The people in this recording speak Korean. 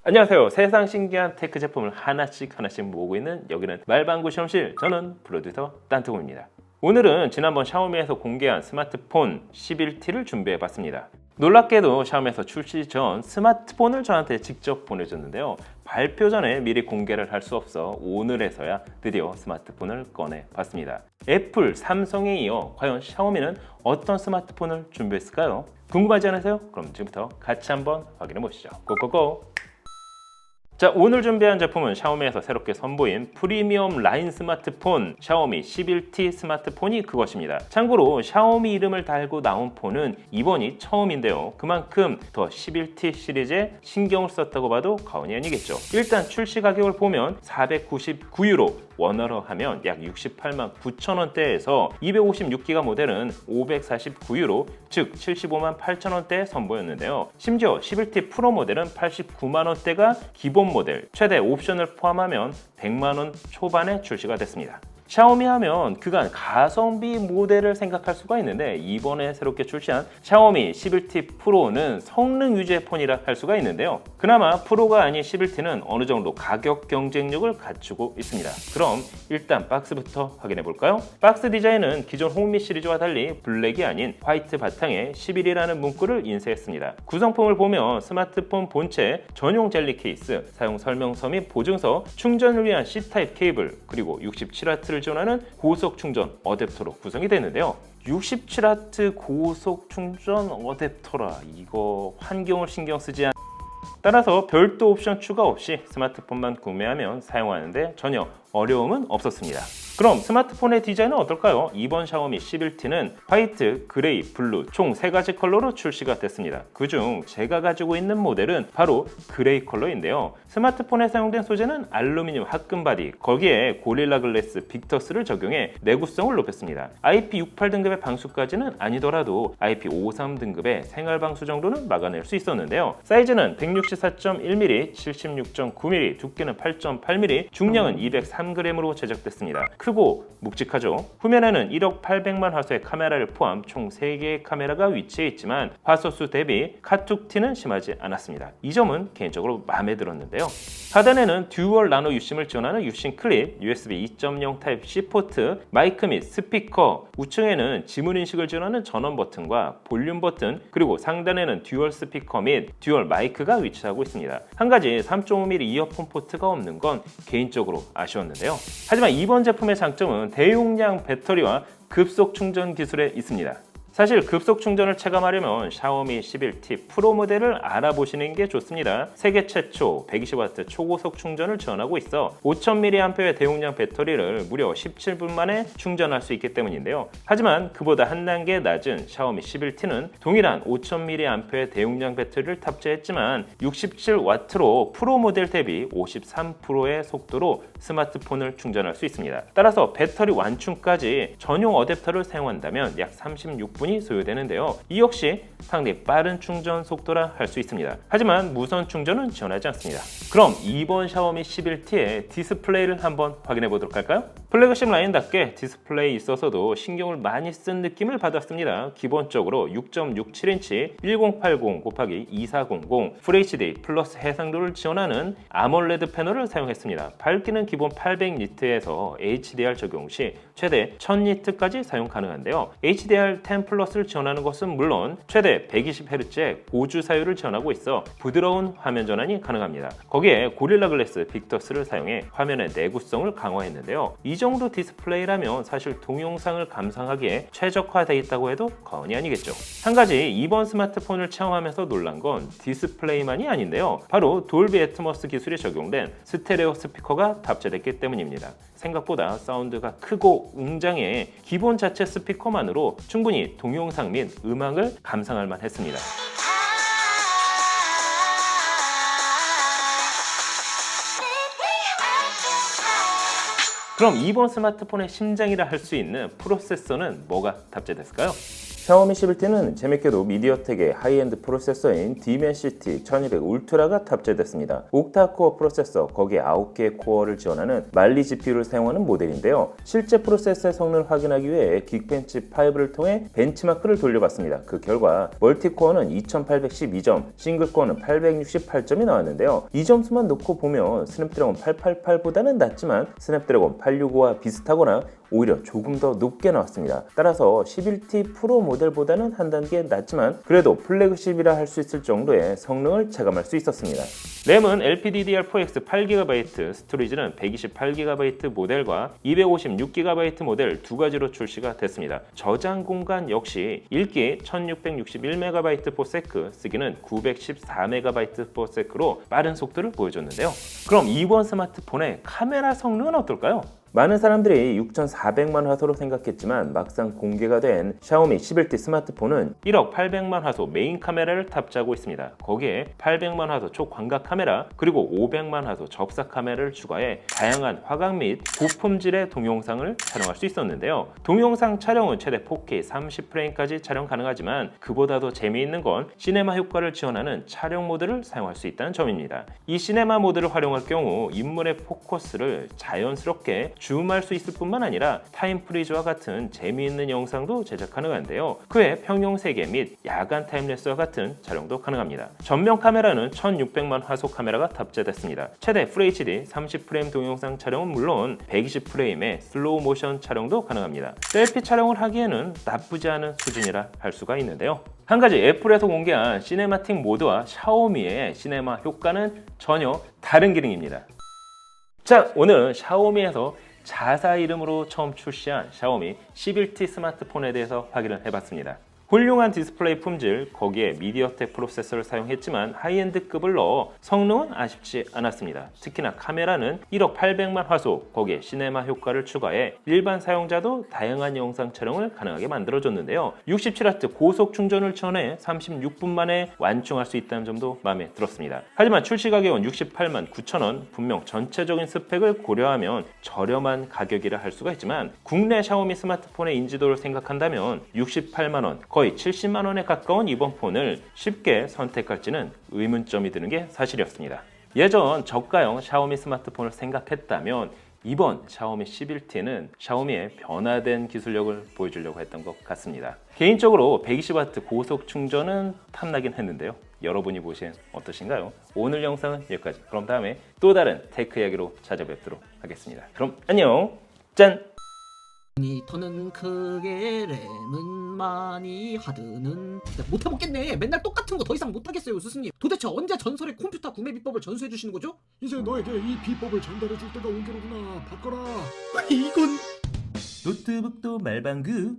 안녕하세요. 세상 신기한 테크 제품을 하나씩 모으고 있는 여기는 말방구 실험실, 저는 프로듀서 딴트공입니다. 오늘은 지난번 샤오미에서 공개한 스마트폰 11T를 준비해봤습니다. 놀랍게도 샤오미에서 출시 전 스마트폰을 저한테 직접 보내줬는데요. 발표 전에 미리 공개를 할 수 없어 오늘에서야 드디어 스마트폰을 꺼내봤습니다. 애플, 삼성에 이어 과연 샤오미는 어떤 스마트폰을 준비했을까요? 궁금하지 않으세요? 그럼 지금부터 같이 한번 확인해 보시죠. 고고고! 자, 오늘 준비한 제품은 샤오미에서 새롭게 선보인 프리미엄 라인 스마트폰 샤오미 11T 스마트폰이 그것입니다. 참고로 샤오미 이름을 달고 나온 폰은 이번이 처음인데요. 그만큼 더 11T 시리즈에 신경을 썼다고 봐도 과언이 아니겠죠. 일단 출시 가격을 보면 499유로, 원화로 하면 약 68만 9천 원대에서 256기가 모델은 549유로, 즉 75만 8천 원대에 선보였는데요. 심지어 11T 프로 모델은 89만 원대가 기본 모델, 최대 옵션을 포함하면 100만 원 초반에 출시가 됐습니다. 샤오미 하면 그간 가성비 모델을 생각할 수가 있는데 이번에 새롭게 출시한 샤오미 11T 프로는 성능 위주의 폰이라 할 수가 있는데요. 그나마 프로가 아닌 11T는 어느 정도 가격 경쟁력을 갖추고 있습니다. 그럼 일단 박스부터 확인해 볼까요? 박스 디자인은 기존 홍미 시리즈와 달리 블랙이 아닌 화이트 바탕에 11이라는 문구를 인쇄했습니다. 구성품을 보면 스마트폰 본체 전용 젤리 케이스, 사용 설명서 및 보증서, 충전을 위한 C타입 케이블, 그리고 67W를 지원하는 고속 충전 어댑터로 구성이 되는데요. 67W 고속 충전 어댑터라, 이거 환경을 신경 쓰지 않... 따라서 별도 옵션 추가 없이 스마트폰만 구매하면 사용하는데 전혀 어려움은 없었습니다. 그럼 스마트폰의 디자인은 어떨까요? 이번 샤오미 11T는 화이트, 그레이, 블루 총 3가지 컬러로 출시가 됐습니다. 그중 제가 가지고 있는 모델은 바로 그레이 컬러인데요. 스마트폰에 사용된 소재는 알루미늄 합금 바디, 거기에 고릴라 글래스 빅터스를 적용해 내구성을 높였습니다. IP68 등급의 방수까지는 아니더라도 IP53 등급의 생활 방수 정도는 막아낼 수 있었는데요. 사이즈는 164.1mm, 76.9mm, 두께는 8.8mm, 중량은 203g으로 제작됐습니다. 크고 묵직하죠. 후면에는 1억 800만 화소의 카메라를 포함 총 3개의 카메라가 위치해 있지만 화소수 대비 카툭티는 심하지 않았습니다. 이 점은 개인적으로 마음에 들었는데요. 하단에는 듀얼 나노 유심을 지원하는 유심 클립, USB 2.0 타입C 포트, 마이크 및 스피커, 우측에는 지문 인식을 지원하는 전원 버튼과 볼륨 버튼, 그리고 상단에는 듀얼 스피커 및 듀얼 마이크가 위치하고 있습니다. 한 가지 3.5mm 이어폰 포트가 없는 건 개인적으로 아쉬웠는데요. 하지만 이번 제품의 장점은 대용량 배터리와 급속 충전 기술에 있습니다. 사실 급속 충전을 체감하려면 샤오미 11T 프로 모델을 알아보시는 게 좋습니다. 세계 최초 120W 초고속 충전을 지원하고 있어 5000mAh의 대용량 배터리를 무려 17분 만에 충전할 수 있기 때문인데요. 하지만 그보다 한 단계 낮은 샤오미 11T는 동일한 5000mAh의 대용량 배터리를 탑재했지만 67W로 프로 모델 대비 53%의 속도로 스마트폰을 충전할 수 있습니다. 따라서 배터리 완충까지 전용 어댑터를 사용한다면 약 36분 소요되는데요. 이 역시 상당히 빠른 충전 속도라 할 수 있습니다. 하지만 무선 충전은 지원하지 않습니다. 그럼 이번 샤오미 11T의 디스플레이를 한번 확인해 보도록 할까요? 플래그십 라인답게 디스플레이에 있어서도 신경을 많이 쓴 느낌을 받았습니다. 기본적으로 6.67인치 1080x2400 FHD 플러스 해상도를 지원하는 아몰레드 패널을 사용했습니다. 밝기는 기본 800니트에서 HDR 적용 시 최대 1000니트까지 사용 가능한데요. HDR10 플러스를 지원하는 것은 물론 최대 120Hz의 고주 사율을 지원하고 있어 부드러운 화면 전환이 가능합니다. 거기에 고릴라 글래스 빅터스를 사용해 화면의 내구성을 강화했는데요. 이 정도 디스플레이라면 사실 동영상을 감상하기에 최적화되어 있다고 해도 과언이 아니겠죠. 한 가지 이번 스마트폰을 체험하면서 놀란 건 디스플레이만이 아닌데요. 바로 돌비 애트머스 기술이 적용된 스테레오 스피커가 탑재됐기 때문입니다. 생각보다 사운드가 크고 웅장해 기본 자체 스피커만으로 충분히 동영상 및 음악을 감상할 만했습니다. 그럼 이번 스마트폰의 심장이라 할 수 있는 프로세서는 뭐가 탑재됐을까요? 샤오미 11T는 재밌게도 미디어텍의 하이엔드 프로세서인 디멘시티 1200 울트라가 탑재됐습니다. 옥타코어 프로세서, 거기에 9개의 코어를 지원하는 말리 GPU를 사용하는 모델인데요. 실제 프로세서의 성능을 확인하기 위해 긱벤치 5를 통해 벤치마크를 돌려봤습니다. 그 결과 멀티코어는 2812점, 싱글코어는 868점이 나왔는데요. 이 점수만 놓고 보면 스냅드래곤 888보다는 낮지만 스냅드래곤 865와 비슷하거나 오히려 조금 더 높게 나왔습니다. 따라서 11T 프로 모델보다는 한 단계 낮지만 그래도 플래그십이라 할 수 있을 정도의 성능을 체감할 수 있었습니다. 램은 LPDDR4X 8GB, 스토리지는 128GB 모델과 256GB 모델 두 가지로 출시가 됐습니다. 저장 공간 역시 읽기 1661MB/s, 쓰기는 914MB/s로 빠른 속도를 보여줬는데요. 그럼 이번 스마트폰의 카메라 성능은 어떨까요? 많은 사람들이 6,400만 화소로 생각했지만 막상 공개가 된 샤오미 11T 스마트폰은 1억 800만 화소 메인 카메라를 탑재하고 있습니다. 거기에 800만 화소 초광각 카메라 그리고 500만 화소 접사 카메라를 추가해 다양한 화각 및 고품질의 동영상을 촬영할 수 있었는데요. 동영상 촬영은 최대 4K 30프레임까지 촬영 가능하지만 그보다도 재미있는 건 시네마 효과를 지원하는 촬영 모드를 사용할 수 있다는 점입니다. 이 시네마 모드를 활용할 경우 인물의 포커스를 자연스럽게 줌할 수 있을 뿐만 아니라 타임 프리즈와 같은 재미있는 영상도 제작 가능한데요. 그 외 평형 세계 및 야간 타임랩스와 같은 촬영도 가능합니다. 전면 카메라는 1600만 화소 카메라가 탑재됐습니다. 최대 FHD 30프레임 동영상 촬영은 물론 120프레임의 슬로우 모션 촬영도 가능합니다. 셀피 촬영을 하기에는 나쁘지 않은 수준이라 할 수가 있는데요. 한 가지 애플에서 공개한 시네마틱 모드와 샤오미의 시네마 효과는 전혀 다른 기능입니다. 자, 오늘은 샤오미에서 자사 이름으로 처음 출시한 샤오미 11T 스마트폰에 대해서 확인을 해봤습니다. 훌륭한 디스플레이 품질, 거기에 미디어텍 프로세서를 사용했지만 하이엔드급을 넣어 성능은 아쉽지 않았습니다. 특히나 카메라는 1억 800만 화소, 거기에 시네마 효과를 추가해 일반 사용자도 다양한 영상 촬영을 가능하게 만들어줬는데요. 67W 고속 충전을 지원해 36분 만에 완충할 수 있다는 점도 마음에 들었습니다. 하지만 출시 가격은 68만 9천 원, 분명 전체적인 스펙을 고려하면 저렴한 가격이라 할 수가 있지만 국내 샤오미 스마트폰의 인지도를 생각한다면 68만 원, 거의 70만 원에 가까운 이번 폰을 쉽게 선택할지는 의문점이 드는 게 사실이었습니다. 예전 저가형 샤오미 스마트폰을 생각했다면 이번 샤오미 11T는 샤오미의 변화된 기술력을 보여주려고 했던 것 같습니다. 개인적으로 120W 고속 충전은 탐나긴 했는데요. 여러분이 보시엔 어떠신가요? 오늘 영상은 여기까지. 그럼 다음에 또 다른 테크 이야기로 찾아뵙도록 하겠습니다. 그럼 안녕! 짠! 모니터는 크게 램은 많이 하드는 못해먹겠네. 맨날 똑같은 거 더 이상 못하겠어요 스승님. 도대체 언제 전설의 컴퓨터 구매 비법을 전수해 주시는 거죠? 이제 너에게 이 비법을 전달해 줄 때가 온 게로구나. 바꿔라. 이건 노트북도 말방구